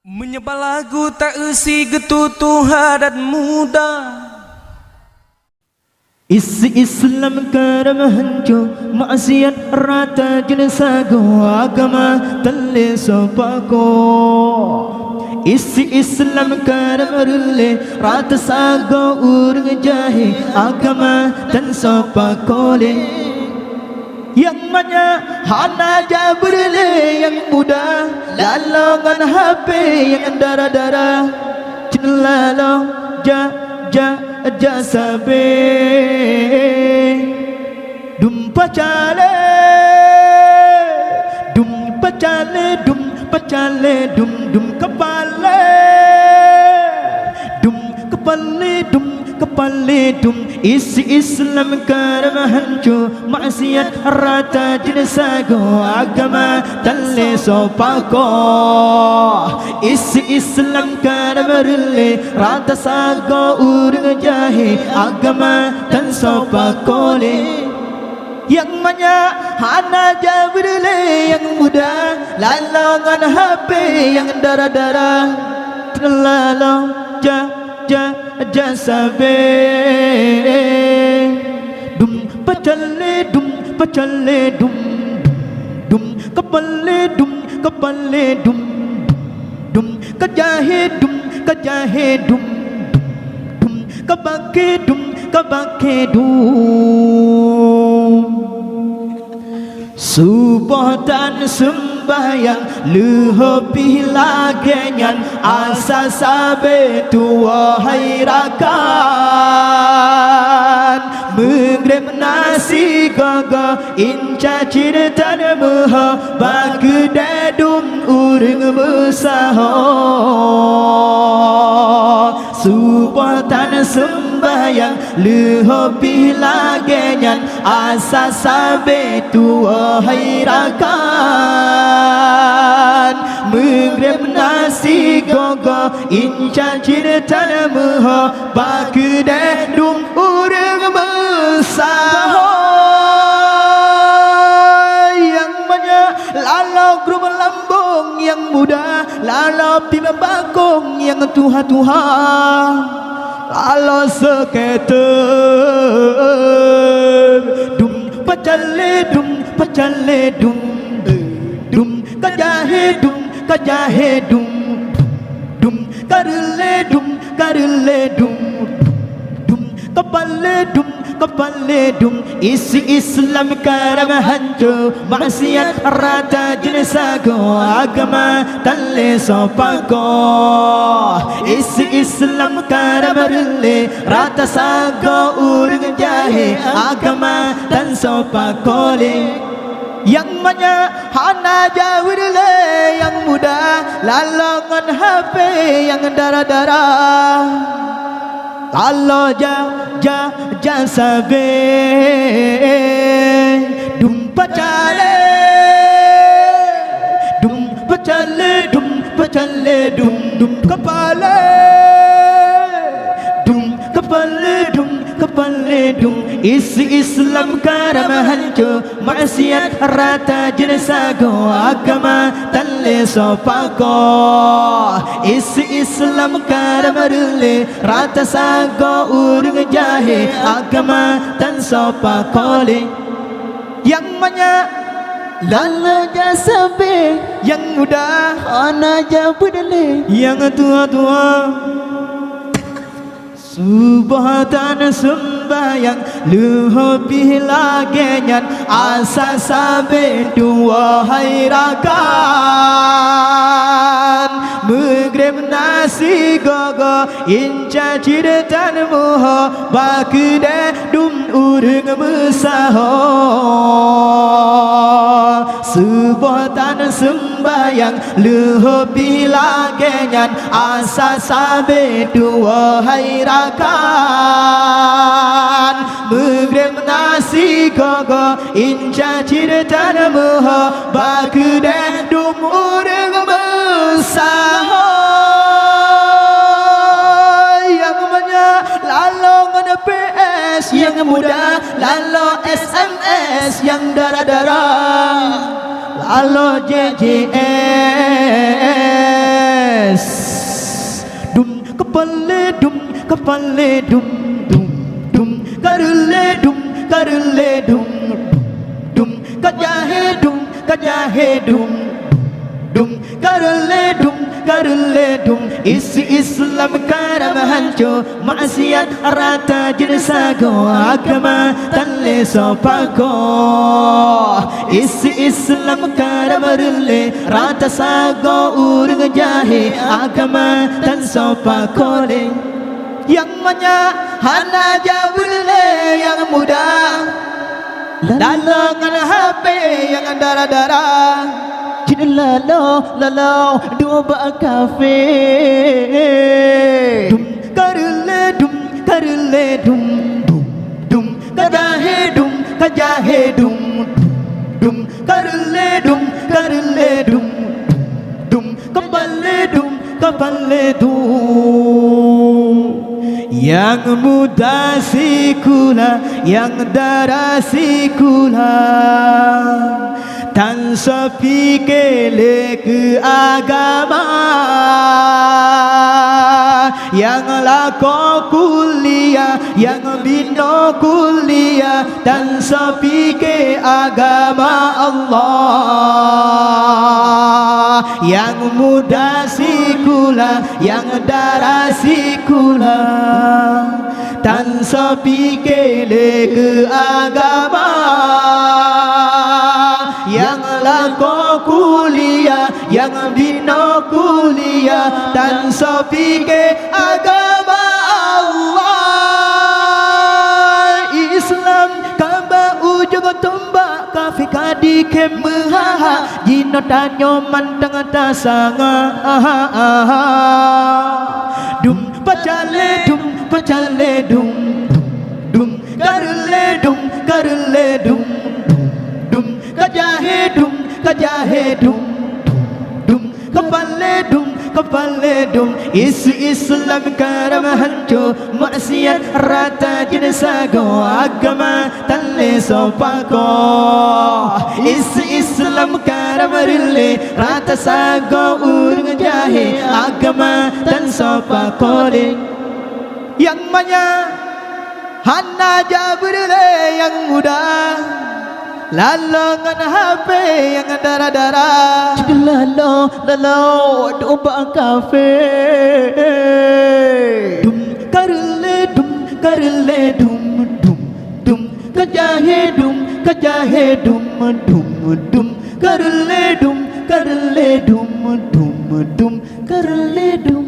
Menyebar lagu tak isi getutuhan dan muda. Isi Islam karam hancur maksiat rata jenis agama tali sopako. Isi Islam karam rule rata sago urang jahi agama tan sopako le. Yang mana hana jabrle yang muda lalongan HP yang darah-darah cenlalo ja sabe dum pacale dum kepale dum isi Islam karam hancur maksiat rata jenis agama tali sopako. Isi Islam karam rele rata sago urang jahi agama tan sopako le. Yang mana hana jabrle yang muda lalongan HP yang darah-darah terlalu sabe dum pacale dum kepale dum kajahe dum kabake dum subuh dan sembahyang lebih lagenyan asa sabe tua hai rakan mengrem nasi gaga inca cinta meha bagdadum urang besaho subuh dan sembahyang lebih lagenyan asa sabe tua hai rakan mengrem nasi gogo inca cinta meha bagdadum urang besaho yang banyak lalau grup lambung yang muda lalau pima bakong yang tuha-tuha lalau seketer dum pacale dum kajahe dum karle dum kepale dum isi Islam karam hancur maksiat rata jenis agama tali sopako. Isi Islam karam rele rata sago urang jahe agama tan sopako le. Yang mana hana jawirle yang muda lalongan HP yang darah-darah Allah ja sabe dum pacale dum kepale dum isi Islam karam hancur maksiat rata jenis agama tali sopako. Isi Islam karam rele rata sago urang jahe agama tan sopako le. Yang mana lala jasabe yang muda hana jabudale yang tua-tua subuh dan sembahyang lebih lagenyan asa sabe dua hai rakan mengrem nasi gogo inca cinta moha bagdadum urang besaho subuh dan sembahyang lebih lagenyan asa sabe dua hai rakan mengrem nasi gogo inca cinta moha bagdadum urang besaho yang banyak lalongan PS yang muda lalu SMS yang darah-darah lalu JJS kepale dum dum karle dum dum kajahe dum dum karle dum isi Islam karam hancur maksiat rata jensago agama tanle sopako isi Islam karam rele rata sago urang jahe agama tan sopako yang banyak hana jawile yang muda dalangan HP yang darah-darah lalo dua bak kafe dum karle dum kajahe dum dum karle dum kepale dum yang muda sikula yang darah sikula tan sepi kele ke agama yang lako kuliah yang bina kuliah tan sepi ke agama Allah yang muda sikula yang darah sikula tan sepi kele ke agama yang lako kuliah yang bina kuliah tan sepi ke agama Allah Islam kaba ujung tombak kafe kadi kemaha jino tanyo mantang tasanga dum pacale dum karle dum kajahe dum kepale dum isi Islam karam hancur maksiat rata jensago agama tanle sopako isi Islam karam rele rata sago urang jahe agama tan sopako yang banyak hana jabrile yang muda lalongan HP yang darah-darah lalo doba kafe dum karle dum kajahe dum karle dum karle dum